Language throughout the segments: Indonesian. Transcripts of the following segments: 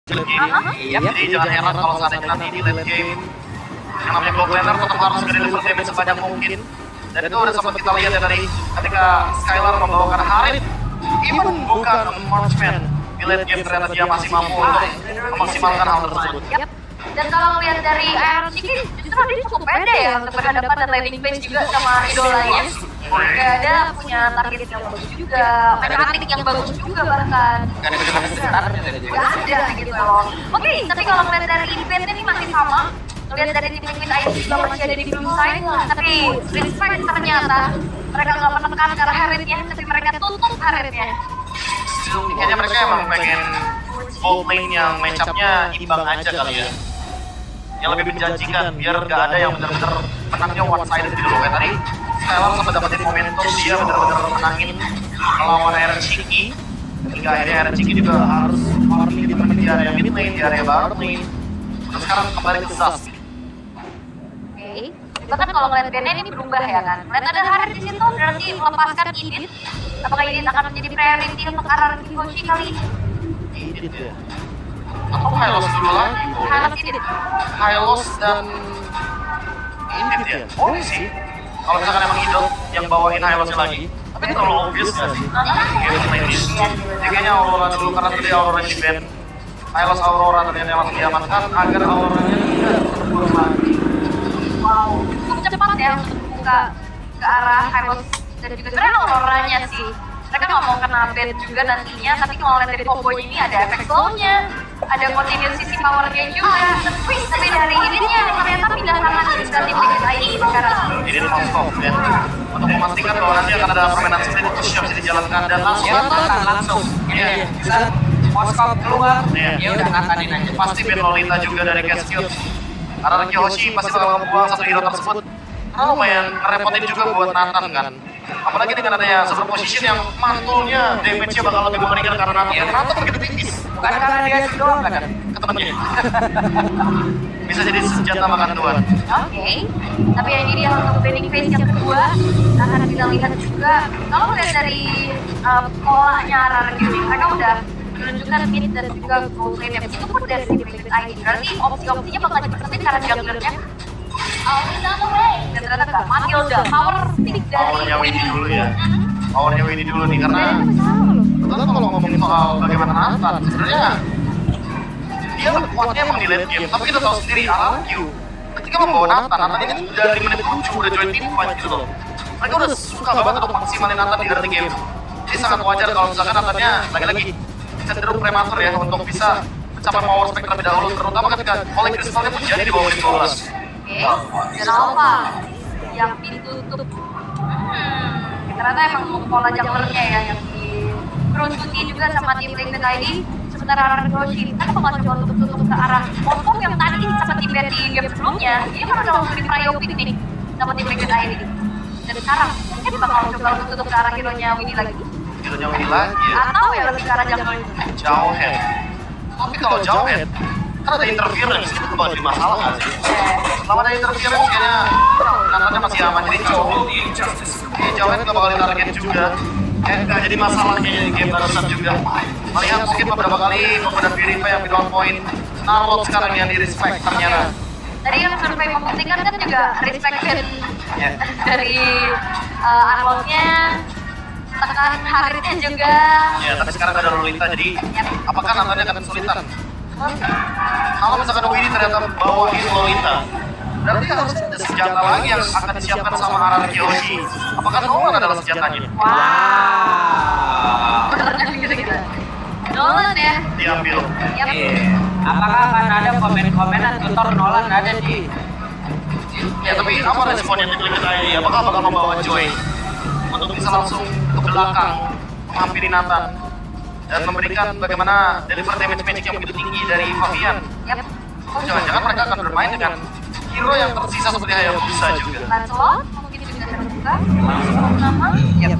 Jadi jangan heran kalau seandainya nanti di late game yang namanya Gold Laner tetap harus deliver damage sebanyak mungkin. Dan itu udah sempat kita lihat ya tadi ketika Skylar membawakan Harit, even bukan marksman di late game ternyata dia masih mampu untuk memaksimalkan hal tersebut. Dan kalau lihat dari Iron Chicken, justru dia cukup pede ya untuk berhadapan dan landing phase juga sama idolanya. Gak ada punya target yang bagus juga, mekanik yang bagus juga bahkan. Gak ada gitu loh. Oke, tapi kalau ngeliat dari event ini masih sama. Lihat dari tim Liquid ID juga masih ada di blue side, tapi Respect ternyata mereka nggak menekan ke arah Haritnya, tapi mereka tutup Haritnya. Kayaknya mereka emang pengen gold lane yang match-up-nya imbang aja kali ya. Yang lebih menjanjikan, biar nggak ada yang benar-benar menangnya one-sided gitu loh. Kayak tadi, Skylar sempat dapetin momentum, dia benar-benar menangin melawan Iron Chicky. Hingga akhirnya Iron Chicky juga harus farming ditemenin di area mid lane, di area bottom lane. Terus sekarang kembali ke Zas. Bahkan kalau ngeliat bandnya ini berubah ya kan. Ngeliat ada Harit di situ berarti melepaskan Idit. Apakah Idit akan menjadi priority untuk arah Hoshi kali ini? Idit ya? Atau Hylos dulu lagi? Hylos Idit. Hylos dan Idit ya? Oh sih. Kalau misalkan emang Idol yang bawain Hylosnya lagi. Tapi ini terlalu obvious gak sih? Game main this. Jadi kayaknya Aurora dulu karena tadi Aurora di band. Hylos Aurora ternyata langsung diamankan agar Auroranya tidak terbuang lagi. Wow, cukup cepat ya untuk buka ke arah Hylos dan juga sebenarnya Auroranya sih. Mereka nggak mau kena band juga nantinya, tapi kalau lihat dari combo ini ada efek slow-nya, ada continuous sisi power-nya juga. Tapi dari ininya ternyata pindah tangan dari tim Liquid ID sekarang. Ini non-stop ya. Untuk memastikan bahwa nanti akan ada permainan split push yang bisa dijalankan dan langsung. Iya, bisa Moskop keluar. Ya udah ngatanin aja. Pasti band Lolita juga dari Cascade. Karena Hoshi pasti bakal membuang satu hero tersebut. Karena lumayan ngerepotin juga buat Nathan kan. Apalagi dengan adanya super position yang mantulnya damage-nya bakal lebih mengerikan karena Nathan begitu tipis. Bukan karena dia doang kan? Ke temennya. Bisa jadi senjata makan tuan. Oke, tapi yang ini dia untuk banding phase yang kedua akan kita lihat juga. Kalau melihat dari polanya RRQ ini, mereka udah menunjukkan mid dan juga gold lane yang itu pun dari tim Liquid ID. Berarti opsi-opsinya bakal dipersetin karena junglernya dan ternyata gak mati udah power stick dari Powernya Winnie dulu ya. Powernya Winnie dulu nih karena ternyata kalau ngomongin soal bagaimana Nathan sebenarnya dia kuatnya emang di late game, tapi kita tahu sendiri RRQ ketika membawa Nathan ini dari menit 7 udah join team fight gitu loh. Mereka udah suka banget untuk maksimalin Nathan di early game. Jadi sangat wajar kalau misalkan Nathannya lagi-lagi cenderung prematur ya untuk bisa mencapai power spec terlebih dahulu, terutama ketika oleh kristalnya pun jadi di bawah menit 12. Oke, kenapa yang pintu tutup? Ternyata emang pola junglernya ya yang diperuntuki juga sama tim Liquid ID. Sementara Hoshi, kenapa nggak coba tutup ke arah Moskop yang tadi sama tim di game sebelumnya? Dia kan udah memberi priority nih sama tim Liquid ID. Dan sekarang mungkin bakal coba tutup ke arah hero-nya Winnie lagi. Hero-nya Winnie lagi ya? Atau ya lebih ke arah jungler. Jauh head. Tapi kalau jauh head, kan ada interference, itu bakal jadi masalah nggak sih? Selama ada interference kayaknya Nathannya masih aman, jadi jauh head nggak bakal ditarget juga. Nggak jadi masalah kayaknya di game barusan juga. Melihat mungkin beberapa kali kepada Purifa yang middle point, Narlot sekarang yang di respect ternyata. Tadi yang survei membuktikan kan juga respection dari Arlotnya, tekan Haritnya juga. Ya, tapi sekarang ada Lolita, jadi apakah Nathannya akan kesulitan? Kalau misalkan Winnie ternyata bawain Lolita, berarti harus ada senjata lagi yang akan disiapkan sama RRQ Hoshi. Apakah Nolan adalah senjatanya? Wow. Gitu-gitu. Nolan ya? Diambil. Yap. Apakah akan ada komen-komenan tutor Nolan ada di? Ya, tapi apa responnya tim Liquid ID? Apakah bakal membawa Joy untuk bisa langsung ke belakang menghampiri Nathan dan memberikan bagaimana deliver damage magic yang begitu tinggi dari Fabian? Yap. Jangan-jangan mereka akan bermain dengan hero yang tersisa seperti Hayabusa juga. Lancelot mungkin juga terbuka. Langsung nama. Yap.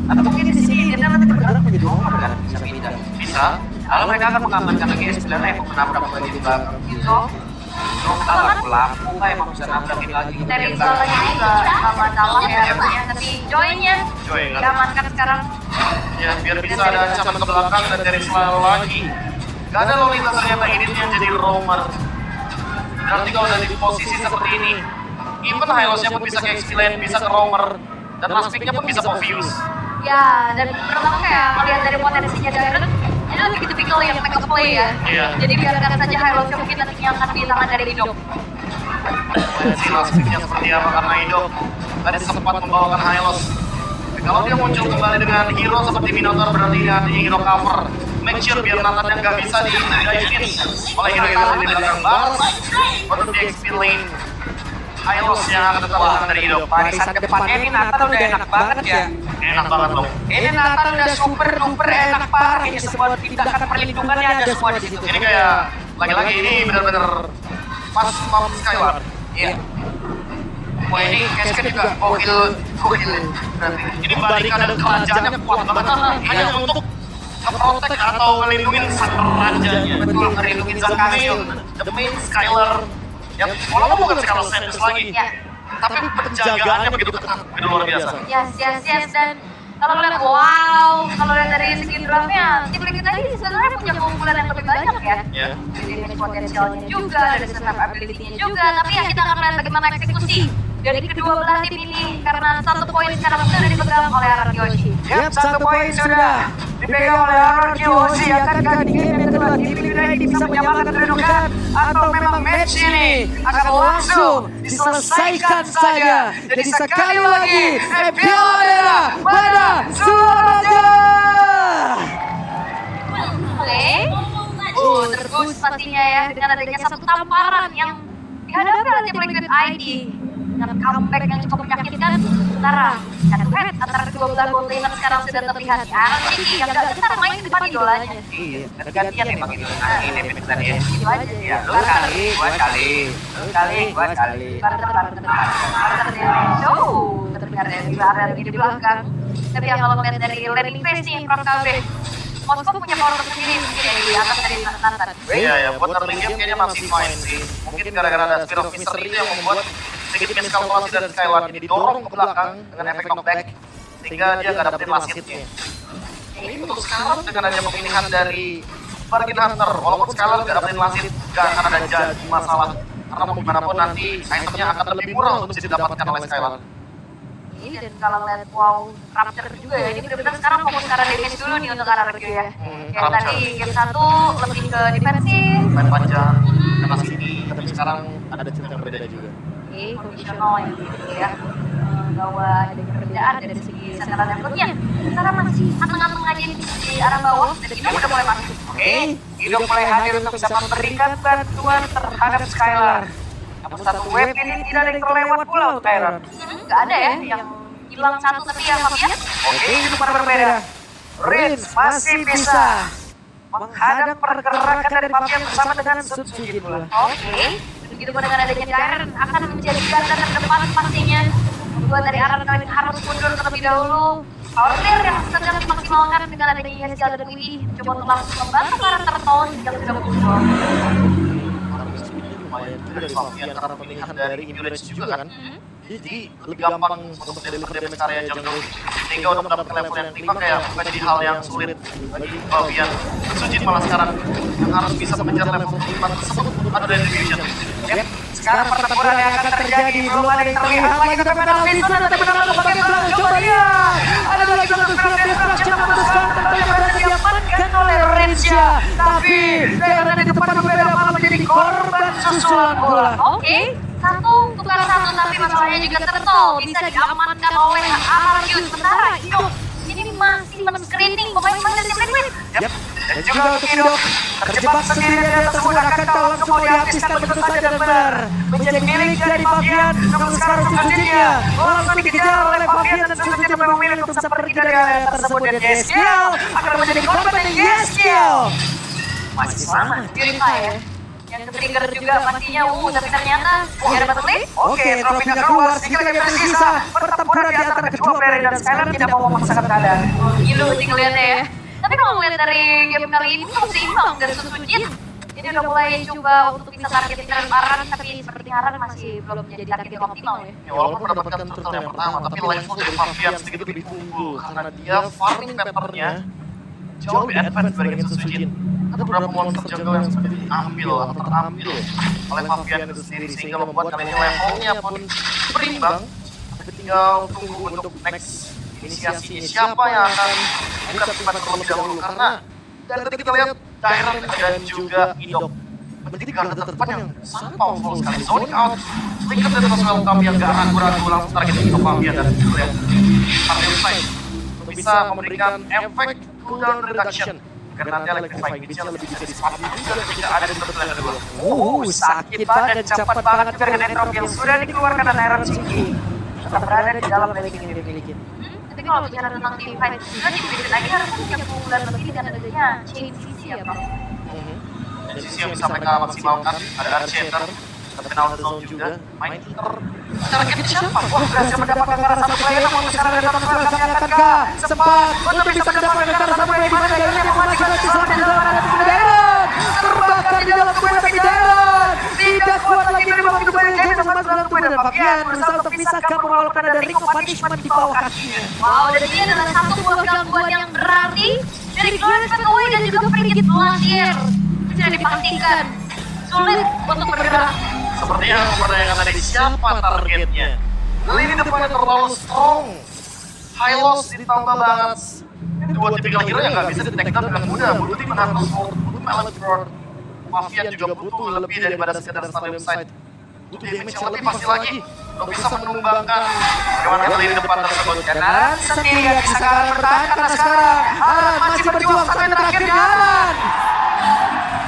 Atau mungkin di sini dia nanti bergerak menjadi nomor kan? Bisa pindah. Bisa. Lalu mereka akan mengamankan lagi S9 yang menabrak bagian belakang. Gitu. Kalau pelaku kan emang bisa nabrakin lagi. Dari soalnya juga nggak masalah ya, tapi Joy-nya Joy, kan? diamankan sekarang. Ya, biar bisa ada ancaman ke belakang dan dari selalu lagi. Gak ada Lolita ternyata ini yang jadi roamer. Berarti kalau udah di posisi seperti ini, even Hylos-nya pun bisa ke XP lane, bisa ke roamer, dan Laspiknya pun bisa Povius. Ya, dan menurut aku kayak melihat dari potensinya Darren, ini lebih tipikal yang make up play ya. Iya. Jadi biarkan saja Hylos-nya mungkin nantinya akan di tangan dari Hidok. Si Laspiknya seperti apa karena Hidok tadi sempat membawakan Hylos. Kalau dia muncul kembali dengan hero seperti Minotaur, berarti ini artinya hero cover. Make sure biar Nathan yang gak bisa di-dive-in oleh hero-hero di belakang bar untuk di XP lane. Hylos yang akan tetap datang dari Hidok. Barisan depannya ini Nathan udah enak banget ya. Enak banget loh. Ini Nathan udah super duper enak parah. Ini semua tindakan perlindungannya ada semua di situ. Ini kayak lagi-lagi ini benar-benar pas Mom Skyward. Iya. Wah ini Cascade juga gokil. Berarti ini barikan dan kerajaannya kuat banget. Hanya untuk nge-protect atau melindungi sang rajanya. Betul, ngelindungin Zakayo. The main Skylar. Yang walaupun bukan Skylar Sanders lagi, Ya, tapi penjagaannya begitu ketat, begitu luar biasa. yes. Dan kalau lihat, wow, kalau lihat dari segi draftnya, tim Liquid tadi sebenarnya punya keunggulan yang lebih banyak ya. Ya. Dari damage potensialnya juga, dari snap ability-nya juga, tapi ya kita akan lihat bagaimana eksekusi dari kedua belah tim ini karena 1 poin sekarang sudah dipegang oleh Aaron Yoshi. Yap, 1 poin sudah dipegang oleh Aaron Yoshi. Akankah di game yang kedua tim Liquid ini bisa menyamakan kedudukan atau memang match ini akan langsung diselesaikan saja. Jadi sekali lagi Piala pada Suraja. Oke, terus pastinya ya dengan adanya satu tamparan yang dihadapi oleh tim Liquid ID dengan comeback yang cukup menyakitkan antara head antara kedua belah bot laner sekarang sudah terlihat Aaron Ciki yang gak gentar main di depan idolanya. Iya, gantian emang itu. Ini David tadi ya. Itu aja ya. Lu kali, gua kali. Lu kali, gua kali. Barter damage. Oh, terdengar ya di area di belakang. Tapi yang kalau melihat dari landing phase nih Prof KB, Moskov punya power tersendiri mungkin ya di atas dari Nathan. Iya ya, buat early game kayaknya masih fine sih. Mungkin gara-gara ada Spear of Mystery itu yang membuat sedikit miskalkulasi dari Skyward ini didorong ke belakang dengan efek knockback sehingga dia nggak dapetin lasitnya. Ini untuk sekarang dengan adanya pemilihan dari Bargain Hunter, walaupun Skyward nggak dapetin lasit, nggak akan ada jadi masalah karena mau gimana pun nanti itemnya akan lebih murah untuk bisa didapatkan oleh Skyward. Ini dan kalau lihat wow Raptor juga ya, ini benar-benar sekarang fokus ke arah damage dulu nih untuk arah review ya. Kayak tadi game 1 lebih ke defensif, Main panjang, kena sini, tapi sekarang ada cerita yang berbeda juga. oke, kondisional yang gitu ya. Bahwa ada perbedaan dari segi secara levelnya. Sekarang masih tengah-tengah aja di arah bawah dan ini udah mulai masuk. Oke, Hidok mulai hadir untuk bisa memberikan bantuan terhadap Skylar. Namun satu wave ini tidak ada yang terlewat pula untuk Iron. Nggak ada ya yang hilang satu tapi ya Fabian. Oke, itu berbeda. Rin masih bisa menghadang pergerakan dari Fabian bersama dengan Sun Sujin pula. Oke, begitu pun dengan adanya Darren akan menjadi garda terdepan pastinya. Membuat dari Aaron kalian harus mundur terlebih dahulu. Power clear yang sedang dimaksimalkan dengan adanya Yesial dan Wiwi coba untuk langsung membantu karakter Tone yang sudah muncul. Lumayan juga dari Fabian karena pemilihan dari Endurance juga kan. Jadi lebih gampang untuk deliver damage area jauh-jauh sehingga untuk mendapatkan level yang 5 kayak bukan jadi hal yang sulit bagi Fabian. Sujin malah sekarang yang harus bisa mengejar level 5 tersebut ada dari Division. Yep. Sekarang pertempuran yang akan terjadi belum ada yang terlihat lagi tapi ada Vincent ada benar bagian belakang coba lihat ada lagi satu film destruction memutuskan tentunya berada diamankan oleh Renzia tapi karena di depan berbeda malah menjadi korban susulan bola. Oke, satu tukar satu tapi masalahnya juga tertol bisa diamankan oleh Arjun. Sementara Hidok ini masih men-screening pemain-pemain dari tim Liquid. Yap. Dan juga untuk Hidok terjebak sendiri di atas tersebut akan tahu langsung mau dihabiskan begitu saja dan benar menjadi milik dari Fabian. Namun sekarang Sujinnya langsung dikejar oleh Fabian dan Sujinnya memang milik untuk bisa pergi dari area tersebut dan Yeskiel akan menjadi korban dari Yeskiel. Masih sama. Purify ya. Yang trigger juga pastinya, tapi ternyata ada battle play. Oke, trofinya keluar, sedikit lagi tersisa. Pertempuran di antara kedua player dan Skylar tidak mau memaksakan keadaan. Gila sih ngeliatnya ya. Tapi kalau ngeliat dari game kali ini cukup seimbang dari Sujin. Ini udah mulai coba untuk bisa targetin Aran, tapi seperti Aran masih belum menjadi target yang optimal ya. Ya, walaupun mendapatkan turtle yang pertama, tapi level dari Fabian sedikit lebih unggul karena dia farming pattern-nya jauh lebih advance dibandingin Sujin. ada beberapa monster jungle yang seperti diambil atau terambil oleh Fabian itu sendiri sehingga membuat kali ini levelnya pun berimbang. Tapi tinggal tunggu untuk next inisiasinya siapa yang akan buka tempat terlebih dahulu karena dari tadi kita lihat Tyrant dan juga Idok menjadi garda terdepan yang sangat powerful sekali. Zoning out, Flicker dan welcome yang gak ragu-ragu langsung target Idok Fabian dan kita lihat Target Fight bisa memberikan efek cooldown reduction karena nanti electrifying beach-nya lebih bisa disepati juga ketika ada di level kedua. Sakit banget dan cepat banget juga dengan drop yang sudah dikeluarkan dan Iron City tetap berada di dalam ranking yang dimiliki. Tapi kalau bicara tentang team fight juga di Wicked ID harusnya punya keunggulan lebih dengan adanya chain CC ya Bang. Dan sisi yang bisa mereka maksimalkan ada Archer, ada Penal Zone juga, Main Hunter. Target siapa? Wah, berhasil mendapatkan karena satu player namun sekarang ada satu player kami akankah sempat untuk bisa mendapatkan karena satu player di mana Darren yang memastikan selamat di dalam ada tim Darren terbakar di dalam kue tapi Darren tidak kuat lagi dari bawah kembali Darren sama dalam kue dan Fabian berusaha untuk memisahkan walaupun ada ring of punishment di bawah kakinya. Wow, dan ini adalah satu buah gangguan yang berarti dari Glorious Away dan juga Frigid Glacier bisa dipastikan sulit untuk bergerak. Sepertinya pertanyaan tadi siapa targetnya? Lini depannya terlalu strong. High loss ditambah banget. Dua tipikal hero yang nggak bisa di-take down dengan mudah. Butuh tim Hunter Sword, butuh Melon Sword. Mafian juga butuh lebih daripada sekedar Stadium Sight. Butuh damage yang lebih pasti lagi untuk bisa menumbangkan bagaimana lini depan tersebut. Aran sendirian bisa Aran bertahan karena sekarang Aran masih berjuang sampai terakhirnya Aran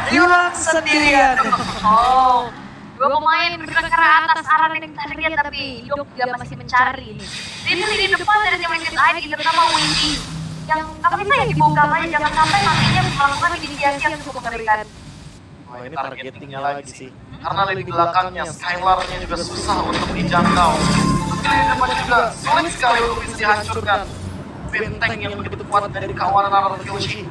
hilang sendirian. Oh, dua pemain bergerak ke arah atas Aran yang target tapi Idok juga masih mencari nih. Di depan dari tim Wicked ID terutama Windy yang apa kita yang dibuka aja jangan sampai nantinya melakukan inisiasi yang cukup mengerikan. Wah, ini targetingnya lagi sih. Karena lini belakangnya, Skylar-nya juga susah untuk dijangkau. Tapi lini depannya juga sulit sekali untuk bisa dihancurkan. Benteng yang begitu kuat dari kawanan Aran Kyoshi.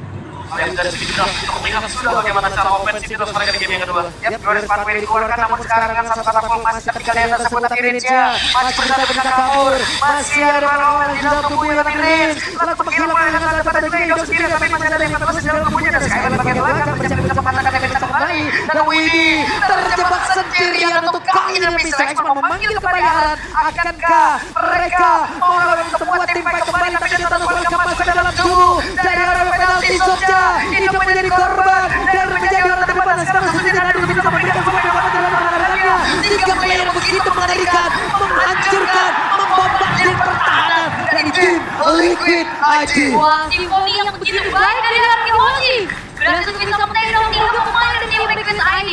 Yang dari segi draft kita melihat sudah bagaimana cara ofensivitas mereka di game yang kedua. Yap, Glorious Pathway dikeluarkan namun sekarang dengan satu kata masih ketika lihat tersebut tapi Rinja masih berusaha kabur. Masih ada Marwell di dalam tubuhnya tapi Rinja langsung menghilang dengan dapat juga Idok sendiri tapi masih ada yang terus di dalam tubuhnya dan sekarang bagian belakang mencari kesempatan akan bisa kembali dan Windy terjebak sendirian untuk kali ini bisa X-Man memanggil kembali Aran. Akankah mereka mau melakukan sebuah tim fight kembali tapi kita tahu welcome masuk ke dalam tubuh dari Aran penalti shotnya. Hidup menjadi korban dan menjadi orang terdepan sekarang sudah ada bisa memberikan semua yang dapat dilakukannya. Tiga player yang begitu mengerikan, menghancurkan, membombardir pertahanan dari tim Liquid ID. Wah, simfoni yang begitu baik dari Darky Mochi berhasil bisa men-take down 3 pemain dari tim Wicked ID.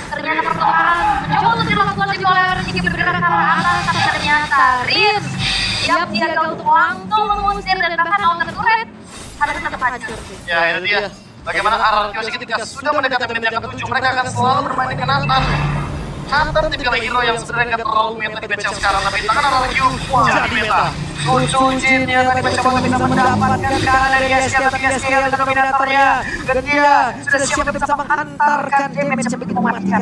Ternyata pertukaran mencoba untuk dilakukan di oleh Riki bergerak ke arah atas tapi ternyata Riz siap siaga untuk langsung mengusir dan bahkan counter turret harus tetap hancur sih. Ya, itu dia. Bagaimana Aran Kyoshi ketika sudah mendekati menit yang ke-7, mereka akan selalu bermain dengan Nathan. Nathan tipikal hero yang sebenarnya nggak terlalu meta di batch yang sekarang, tapi tangan Aran Kyo jadi meta. Kucingnya tadi mencoba bisa mendapatkan kanan dari Yeskia tapi Yeskia adalah dominatornya dan dia sudah siap bisa menghantarkan damage yang begitu mematikan.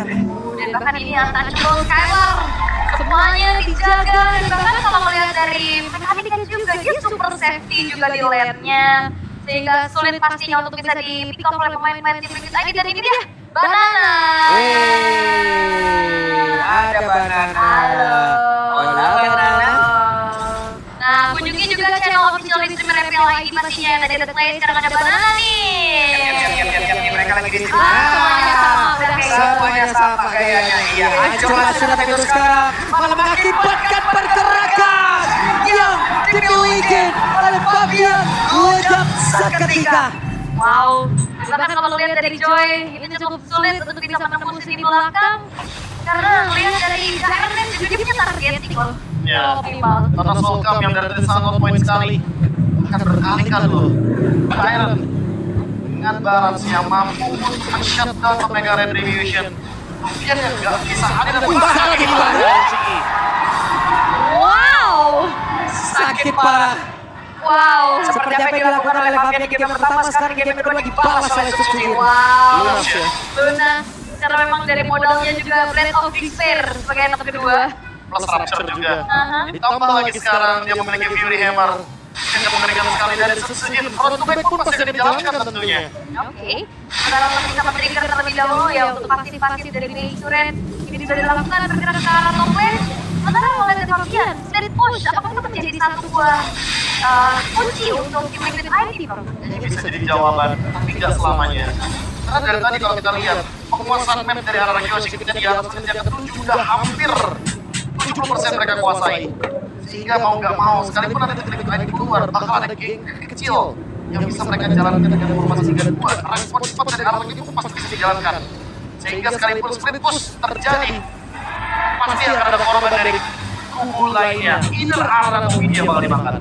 Dan bahkan ini untouchable Skylar semuanya dijaga dan bahkan kalau melihat dari mekaniknya juga dia super safety juga di lane-nya sehingga sulit pastinya untuk bisa di pick up oleh pemain-pemain tim Wicked ID dan ini dia Banana. Ada Banana. Halo Banana. Nah, kunjungi juga channel official streamer MPL ID pastinya yang ada di Play sekarang ada Banana nih. Siap, mereka lagi di sini. Semuanya sama, udah kayak gitu. Semuanya sama kayaknya. Iya, hancurlah sudah tapi itu sekarang malah mengakibatkan pergerakan yang dimiliki oleh Fabian Lojak seketika. Wow, bahkan kalau lihat dari Joy itu cukup sulit untuk bisa menembus di belakang karena lihat dari Giant juga dia punya targeting loh. Ya, Optimal. Thanos welcome yang dari tadi sangat on point sekali. Akan berkali-kali loh. Tyrant dengan Barats yang mampu untuk men-shutdown Omega Retribution. Kemudian yang gak bisa ada dan Salah lagi Wow, sakit parah. wow. Seperti apa yang dilakukan oleh Fabian di game pertama, sekarang di game kedua dibalas oleh Suzuki. Wow, Lunas ya. lunas. Karena memang dari modalnya juga Blade of Despair sebagai anak kedua. plus Rapture juga. Aha. Ditambah lagi sekarang dia memiliki Fury Hammer. Sangat mengerikan sekali dari segi front to back pun pasti akan dijalankan tentunya. Oke, sekarang kita men-trigger terlebih dahulu ya untuk pasif-pasif dari Phoenix Turret. Ini sudah dilakukan bergerak ke arah top lane. Sementara oleh dari Fabian, steady push, apakah itu menjadi satu buah kunci untuk tim Liquid ID, Bang? Ini bisa jadi jawaban, tapi nggak selamanya. Karena dari tadi kalau kita lihat penguasaan map dari arah Kyoshi kita di atas kejar ke-7 udah hampir 70% mereka kuasai. Sehingga mau nggak mau, sekalipun nanti Liquid ID keluar, bakal ada geng kecil yang bisa mereka jalankan dengan formasi 3-2. Respon cepat dari arah itu pasti bisa dijalankan. Sehingga sekalipun split push terjadi, pasti akan ada korban dari kubu lainnya. Inner arah mungkin dia bakal dimakan.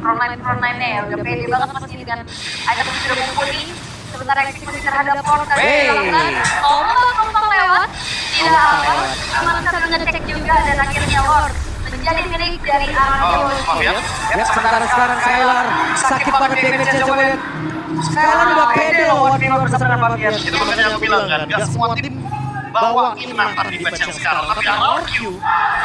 Frontline-nya ya, udah pede banget masih dengan item yang sudah mumpuni. Sementara eksekusi terhadap portal dilakukan. Tombak lewat, tidak aman. Amankan dengan cek juga dan akhirnya Lord menjadi milik dari arah Kyoshi. Ya, sementara sekarang Skylar sakit banget damage-nya, coba lihat. Skylar udah pede loh 1v1 bersama Fabian. Itu makanya aku bilang kan, gak semua tim bawain Nathan di match yang sekarang. Tapi RRQ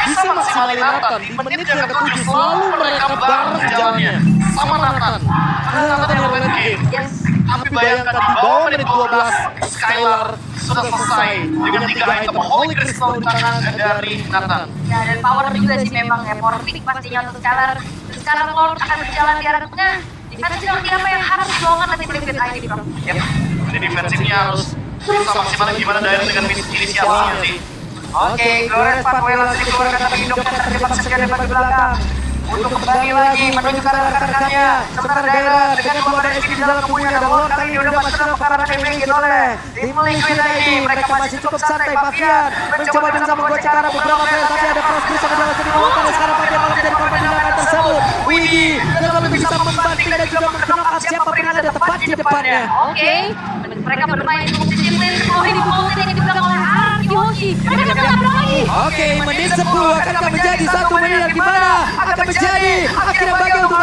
bisa maksimalin Nathan. Di menit yang ke-7 selalu mereka bareng jalannya sama Nathan. Karena Nathan yang main game. Yes. Tapi bayangkan di bawah menit 12, Skylar sudah selesai dengan 3 item Holy Crystal di tangan dari Nathan. Ya, dan power juga sih memang ya, power pick pastinya untuk Skylar. Dan sekarang Lord akan berjalan di arah tengah. Defense seperti apa yang harus dilakukan oleh Liquid ID, Bang? Yap, jadi defensifnya harus bisa maksimal gimana dengan inisiasinya sih. Oke, Glorious Pathway langsung dikeluarkan tapi Dokter terjebak sekian dari belakang. Untuk kembali lagi menuju ke arah rekan-rekannya. Sementara daerah dengan 2 dari di dalam kubunya dan Lord kali ini udah masuk ke arah dimiliki oleh tim Liquid ID. Mereka masih cukup santai. Fabian mencoba bisa membuat cara beberapa kali tapi ada cross bersama dengan jadi melakukan sekarang Fabian malah menjadi korban tindakan tersebut. Widi lalu bisa membanting dan juga mengenalkan siapa yang ada tepat di depannya. Oke, mereka bermain cukup disiplin. Oh, ini Bolton yang dipegang oleh Araki Hoshi. Mereka tidak lagi. Oke, menit 10 akankah menjadi 1 menit yang gimana? Akan menjadi akhirnya bagi untuk